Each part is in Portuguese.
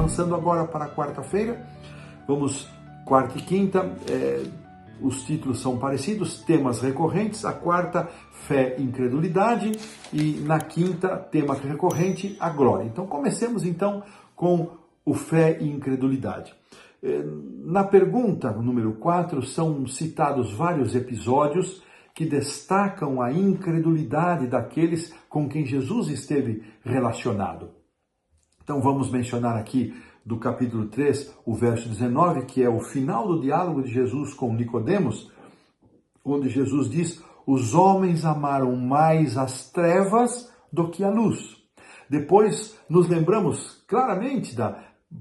avançando agora para a quarta-feira. Vamos, quarta e quinta, os títulos são parecidos, temas recorrentes. A quarta, fé e incredulidade, e na quinta, tema recorrente, a glória. Então comecemos então com o fé e incredulidade. Na pergunta número 4 são citados vários episódios que destacam a incredulidade daqueles com quem Jesus esteve relacionado. Então vamos mencionar aqui do capítulo 3, o verso 19, que é o final do diálogo de Jesus com Nicodemos, onde Jesus diz: os homens amaram mais as trevas do que a luz. Depois nos lembramos claramente,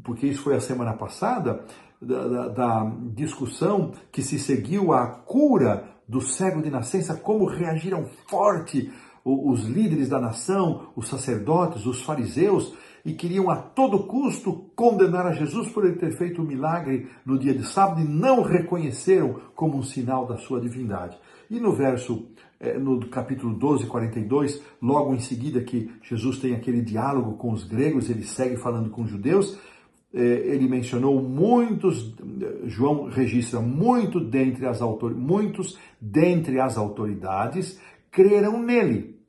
porque isso foi a semana passada, da discussão que se seguiu à cura do cego de nascença, como reagiram forte os líderes da nação, os sacerdotes, os fariseus, e queriam a todo custo condenar a Jesus por ele ter feito o milagre no dia de sábado e não reconheceram como um sinal da sua divindade. E no capítulo 12, 42, logo em seguida que Jesus tem aquele diálogo com os gregos, ele segue falando com os judeus, ele mencionou João registra, muitos dentre as autoridades creram nele,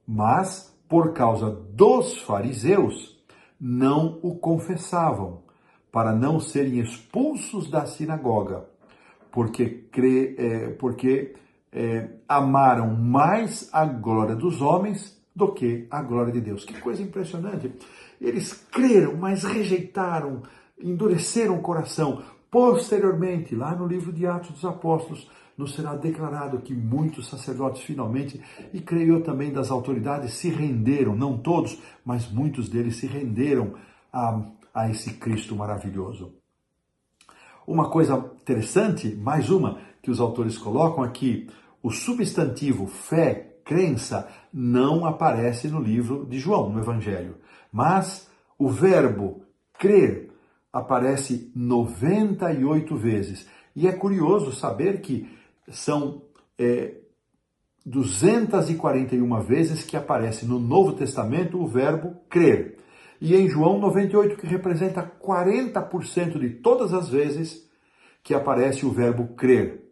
mas por causa dos fariseus não o confessavam, para não serem expulsos da sinagoga, porque amaram mais a glória dos homens do que a glória de Deus. Que coisa impressionante! Eles creram, mas rejeitaram, endureceram o coração. Posteriormente, lá no livro de Atos dos Apóstolos, nos será declarado que muitos sacerdotes finalmente, e creio eu também das autoridades, se renderam, não todos, mas muitos deles se renderam a esse Cristo maravilhoso. Uma coisa interessante, mais uma, que os autores colocam aqui, o substantivo fé, crença, não aparece no livro de João, no Evangelho. Mas o verbo crer aparece 98 vezes. E é curioso saber que são 241 vezes que aparece no Novo Testamento o verbo crer. E em João 98, que representa 40% de todas as vezes que aparece o verbo crer.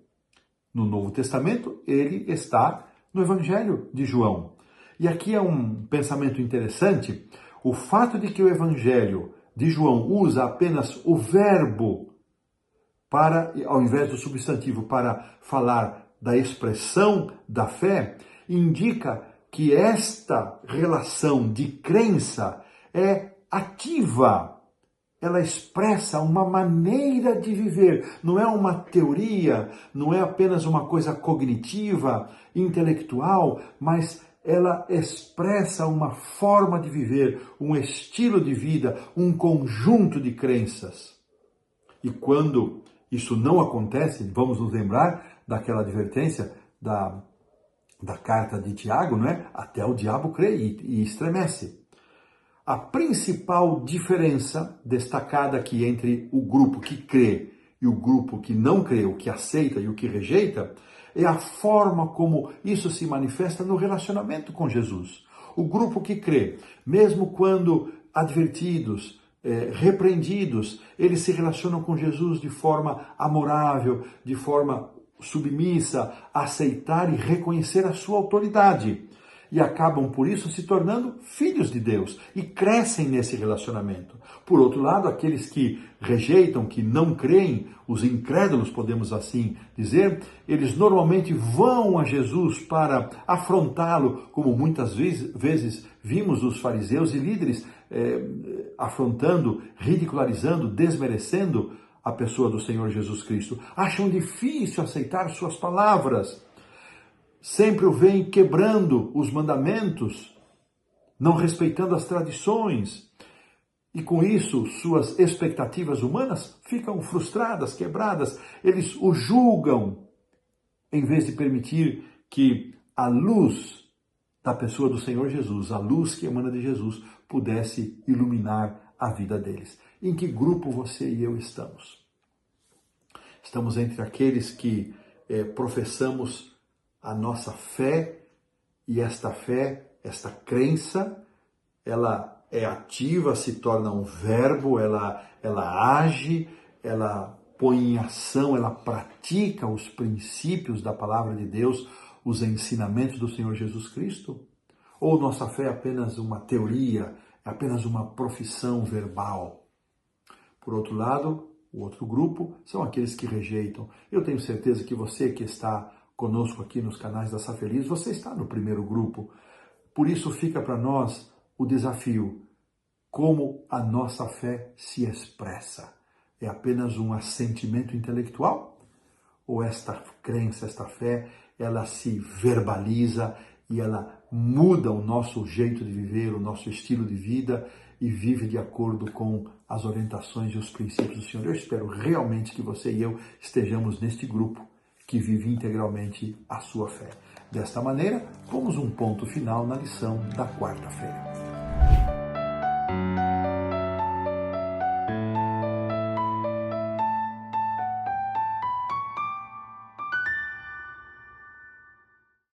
No Novo Testamento, ele está no Evangelho de João. E aqui é um pensamento interessante. O fato de que o Evangelho de João usa apenas o verbo ao invés do substantivo, para falar da expressão da fé, indica que esta relação de crença é ativa. Ela expressa uma maneira de viver, não é uma teoria, não é apenas uma coisa cognitiva, intelectual, mas ela expressa uma forma de viver, um estilo de vida, um conjunto de crenças. E quando isso não acontece, vamos nos lembrar daquela advertência da carta de Tiago, não é? Até o diabo crê e estremece. A principal diferença destacada aqui entre o grupo que crê e o grupo que não crê, o que aceita e o que rejeita, é a forma como isso se manifesta no relacionamento com Jesus. O grupo que crê, mesmo quando advertidos, repreendidos, eles se relacionam com Jesus de forma amorável, de forma submissa, a aceitar e reconhecer a sua autoridade. E acabam, por isso, se tornando filhos de Deus e crescem nesse relacionamento. Por outro lado, aqueles que rejeitam, que não creem, os incrédulos, podemos assim dizer, eles normalmente vão a Jesus para afrontá-lo, como muitas vezes vimos os fariseus e líderes afrontando, ridicularizando, desmerecendo a pessoa do Senhor Jesus Cristo. Acham difícil aceitar suas palavras. Sempre o veem quebrando os mandamentos, não respeitando as tradições. E com isso, suas expectativas humanas ficam frustradas, quebradas. Eles o julgam, em vez de permitir que a luz da pessoa do Senhor Jesus, a luz que emana de Jesus, pudesse iluminar a vida deles. Em que grupo você e eu estamos? Estamos entre aqueles que professamos a nossa fé, e esta fé, esta crença, ela é ativa, se torna um verbo, ela age, ela põe em ação, ela pratica os princípios da palavra de Deus, os ensinamentos do Senhor Jesus Cristo? Ou nossa fé é apenas uma teoria, é apenas uma profissão verbal? Por outro lado, o outro grupo são aqueles que rejeitam. Eu tenho certeza que você que está conosco aqui nos canais da Sá Feliz, você está no primeiro grupo. Por isso fica para nós o desafio, como a nossa fé se expressa. É apenas um assentimento intelectual? Ou esta crença, esta fé, ela se verbaliza e ela muda o nosso jeito de viver, o nosso estilo de vida e vive de acordo com as orientações e os princípios do Senhor? Eu espero realmente que você e eu estejamos neste grupo que vive integralmente a sua fé. Desta maneira, pomos um ponto final na lição da quarta-feira.